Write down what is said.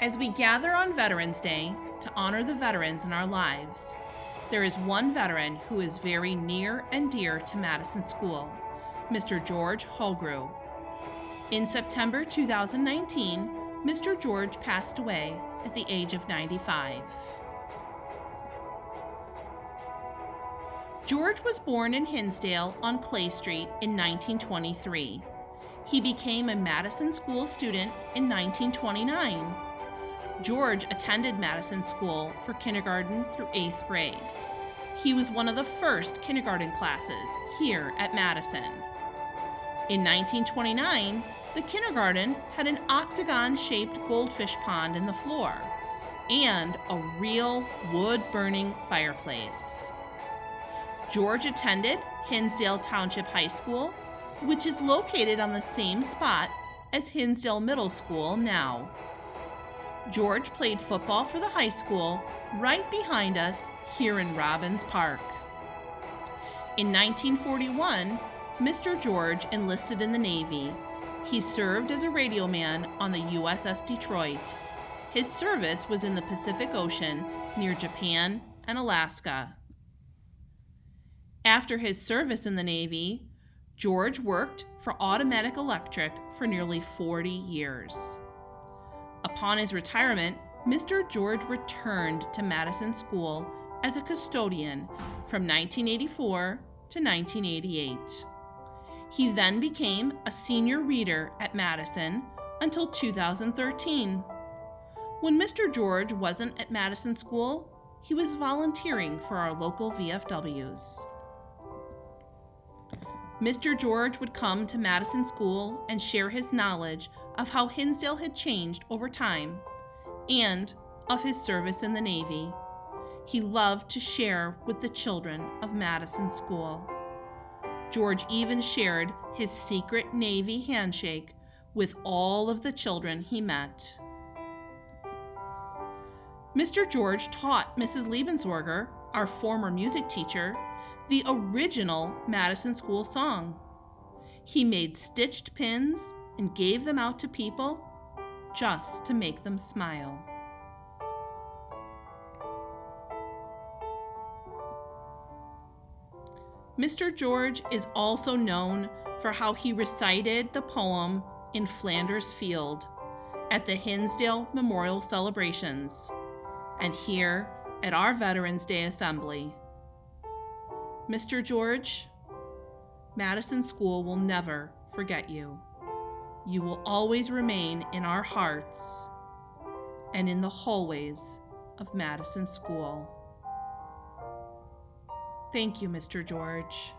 As we gather on Veterans Day to honor the veterans in our lives, there is one veteran who is very near and dear to Madison School, Mr. George Holgrew. In September 2019, Mr. George passed away at the age of 95. George was born in Hinsdale on Clay Street in 1923. He became a Madison School student in 1929. George attended Madison School for kindergarten through 8th grade. He was one of the first kindergarten classes here at Madison. In 1929, the kindergarten had an octagon-shaped goldfish pond in the floor and a real wood-burning fireplace. George attended Hinsdale Township High School, which is located on the same spot as Hinsdale Middle School now. George played football for the high school right behind us here in Robbins Park. In 1941, Mr. George enlisted in the Navy. He served as a radio man on the USS Detroit. His service was in the Pacific Ocean near Japan and Alaska. After his service in the Navy, George worked for Automatic Electric for nearly 40 years. Upon his retirement, Mr. George returned to Madison School as a custodian from 1984 to 1988. He then became a senior reader at Madison until 2013. When Mr. George wasn't at Madison School, he was volunteering for our local VFWs. Mr. George would come to Madison School and share his knowledge of how Hinsdale had changed over time and of his service in the Navy. He loved to share with the children of Madison School. George even shared his secret Navy handshake with all of the children he met. Mr. George taught Mrs. Liebenswerger, our former music teacher, the original Madison School song. He made stitched pins and gave them out to people just to make them smile. Mr. George is also known for how he recited the poem In Flanders Field at the Hinsdale Memorial Celebrations and here at our Veterans Day Assembly. Mr. George, Madison School will never forget you. You will always remain in our hearts and in the hallways of Madison School. Thank you, Mr. George.